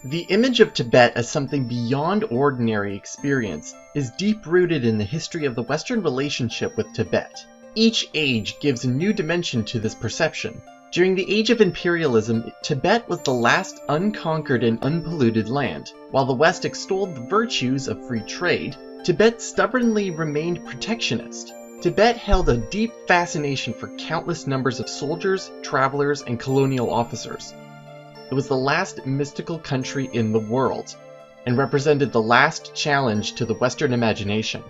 The image of Tibet as something beyond ordinary experience is deep-rooted in the history of the Western relationship with Tibet. Each age gives a new dimension to this perception. During the age of imperialism, Tibet was the last unconquered and unpolluted land. While the West extolled the virtues of free trade, Tibet stubbornly remained protectionist. Tibet held a deep fascination for countless numbers of soldiers, travelers, and colonial officers. It was the last mystical country in the world, and represented the last challenge to the Western imagination.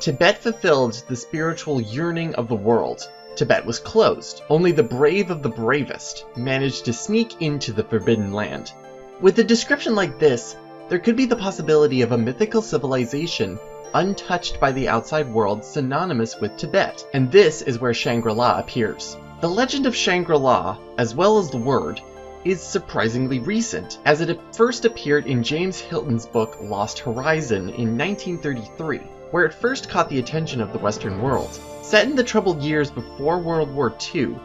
Tibet fulfilled the spiritual yearning of the world. Tibet was closed. Only the brave of the bravest managed to sneak into the Forbidden Land. With a description like this, there could be the possibility of a mythical civilization untouched by the outside world synonymous with Tibet, and this is where Shangri-La appears. The legend of Shangri-La, as well as the word, is surprisingly recent, as it first appeared in James Hilton's book Lost Horizon in 1933, where it first caught the attention of the Western world. Set in the troubled years before World War II,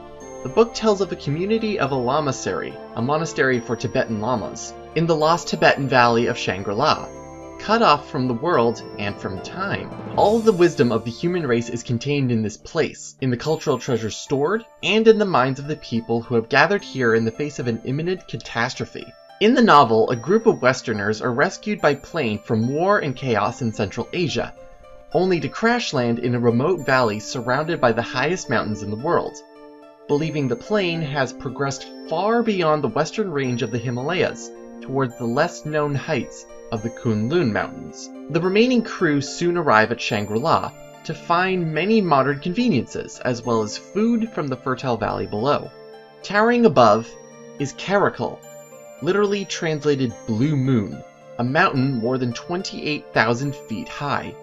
the book tells of a community of a lamasery, a monastery for Tibetan lamas, in the lost Tibetan valley of Shangri-La, cut off from the world and from time. All the wisdom of the human race is contained in this place, in the cultural treasures stored, and in the minds of the people who have gathered here in the face of an imminent catastrophe. In the novel, a group of Westerners are rescued by plane from war and chaos in Central Asia, only to crash land in a remote valley surrounded by the highest mountains in the world, believing the plane has progressed far beyond the western range of the Himalayas, towards the less known heights of the Kunlun Mountains. The remaining crew soon arrive at Shangri-La to find many modern conveniences, as well as food from the fertile valley below. Towering above is Karakul, literally translated Blue Moon, a mountain more than 28,000 feet high.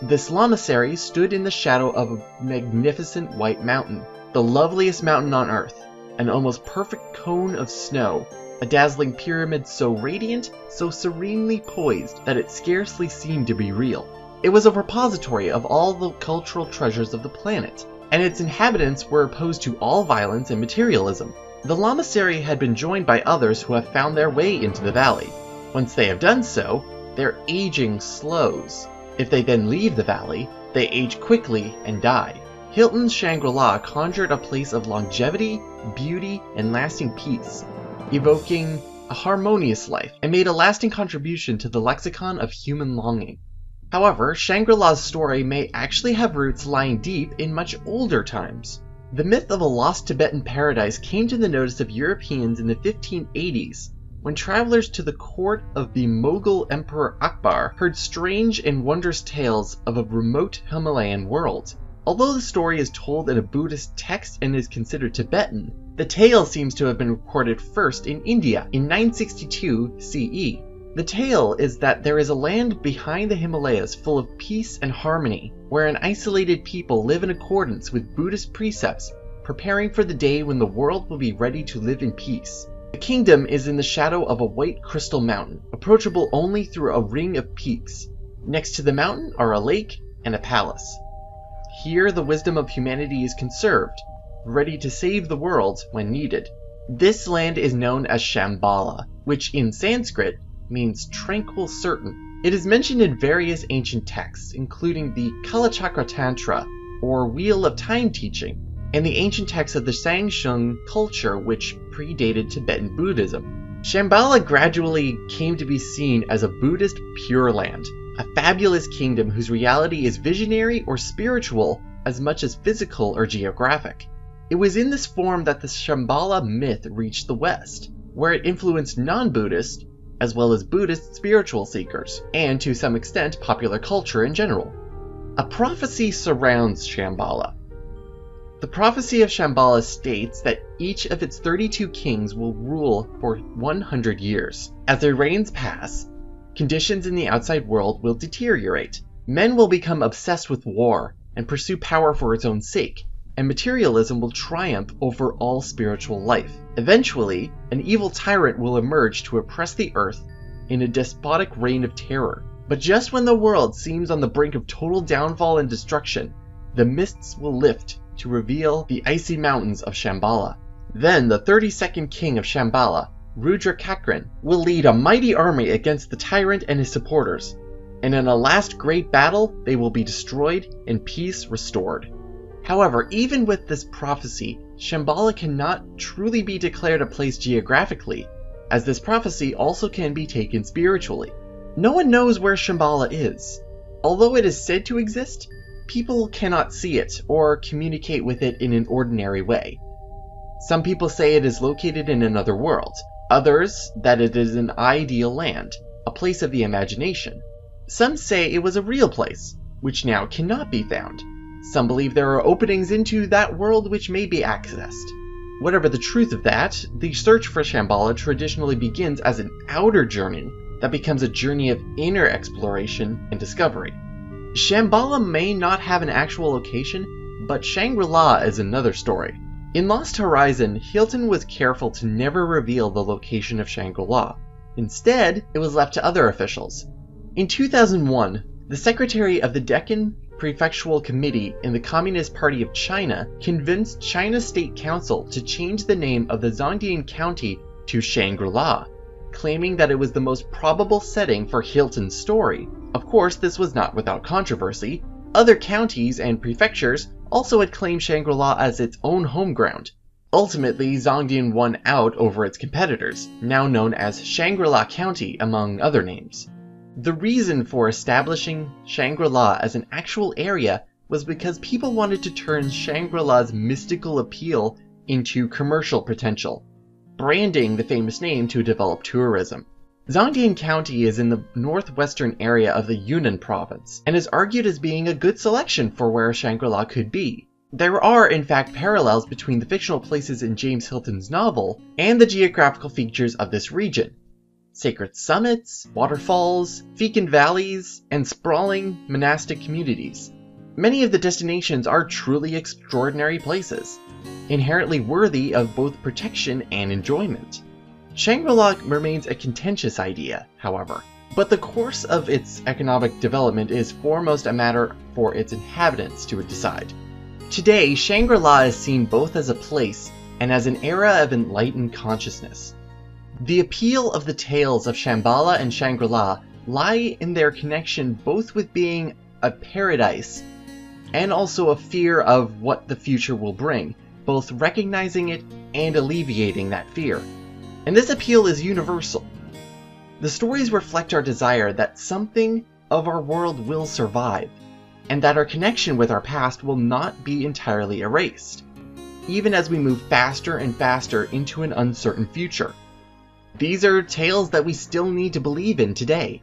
This lamasery stood in the shadow of a magnificent white mountain, the loveliest mountain on Earth, an almost perfect cone of snow, a dazzling pyramid so radiant, so serenely poised that it scarcely seemed to be real. It was a repository of all the cultural treasures of the planet, and its inhabitants were opposed to all violence and materialism. The lamasery had been joined by others who have found their way into the valley. Once they have done so, their aging slows. If they then leave the valley, they age quickly and die. Hilton's Shangri-La conjured a place of longevity, beauty, and lasting peace, evoking a harmonious life, and made a lasting contribution to the lexicon of human longing. However, Shangri-La's story may actually have roots lying deep in much older times. The myth of a lost Tibetan paradise came to the notice of Europeans in the 1580s, when travelers to the court of the Mughal Emperor Akbar heard strange and wondrous tales of a remote Himalayan world. Although the story is told in a Buddhist text and is considered Tibetan, the tale seems to have been recorded first in India in 962 CE. The tale is that there is a land behind the Himalayas full of peace and harmony, where an isolated people live in accordance with Buddhist precepts, preparing for the day when the world will be ready to live in peace. The kingdom is in the shadow of a white crystal mountain, approachable only through a ring of peaks. Next to the mountain are a lake and a palace. Here the wisdom of humanity is conserved, ready to save the world when needed. This land is known as Shambhala, which in Sanskrit means tranquil certain. It is mentioned in various ancient texts, including the Kalachakra Tantra, or Wheel of Time teaching, and the ancient texts of the Sangshung culture, which predated Tibetan Buddhism. Shambhala gradually came to be seen as a Buddhist Pure Land, a fabulous kingdom whose reality is visionary or spiritual as much as physical or geographic. It was in this form that the Shambhala myth reached the West, where it influenced non-Buddhist, as well as Buddhist spiritual seekers, and to some extent popular culture in general. A prophecy surrounds Shambhala. The prophecy of Shambhala states that each of its 32 kings will rule for 100 years. As their reigns pass, conditions in the outside world will deteriorate. Men will become obsessed with war and pursue power for its own sake, and materialism will triumph over all spiritual life. Eventually, an evil tyrant will emerge to oppress the earth in a despotic reign of terror. But just when the world seems on the brink of total downfall and destruction, the mists will lift to reveal the icy mountains of Shambhala. Then the 32nd king of Shambhala, Rudrakakran, will lead a mighty army against the tyrant and his supporters, and in a last great battle they will be destroyed and peace restored. However, even with this prophecy, Shambhala cannot truly be declared a place geographically, as this prophecy also can be taken spiritually. No one knows where Shambhala is. Although it is said to exist, people cannot see it or communicate with it in an ordinary way. Some people say it is located in another world, others that it is an ideal land, a place of the imagination. Some say it was a real place, which now cannot be found. Some believe there are openings into that world which may be accessed. Whatever the truth of that, the search for Shambhala traditionally begins as an outer journey that becomes a journey of inner exploration and discovery. Shambhala may not have an actual location, but Shangri-La is another story. In Lost Horizon, Hilton was careful to never reveal the location of Shangri-La. Instead, it was left to other officials. In 2001, the secretary of the Deccan Prefectural Committee in the Communist Party of China convinced China State Council to change the name of the Zhangdian County to Shangri-La, claiming that it was the most probable setting for Hilton's story. Of course, this was not without controversy. Other counties and prefectures also had claimed Shangri-La as its own home ground. Ultimately, Zhangdian won out over its competitors, now known as Shangri-La County among other names. The reason for establishing Shangri-La as an actual area was because people wanted to turn Shangri-La's mystical appeal into commercial potential, branding the famous name to develop tourism. Zhangdian County is in the northwestern area of the Yunnan province, and is argued as being a good selection for where Shangri-La could be. There are, in fact, parallels between the fictional places in James Hilton's novel and the geographical features of this region. Sacred summits, waterfalls, fecund valleys, and sprawling monastic communities. Many of the destinations are truly extraordinary places, inherently worthy of both protection and enjoyment. Shangri-La remains a contentious idea, however, but the course of its economic development is foremost a matter for its inhabitants to decide. Today, Shangri-La is seen both as a place and as an era of enlightened consciousness. The appeal of the tales of Shambhala and Shangri-La lie in their connection both with being a paradise and also a fear of what the future will bring, both recognizing it and alleviating that fear. And this appeal is universal. The stories reflect our desire that something of our world will survive, and that our connection with our past will not be entirely erased, even as we move faster and faster into an uncertain future. These are tales that we still need to believe in today.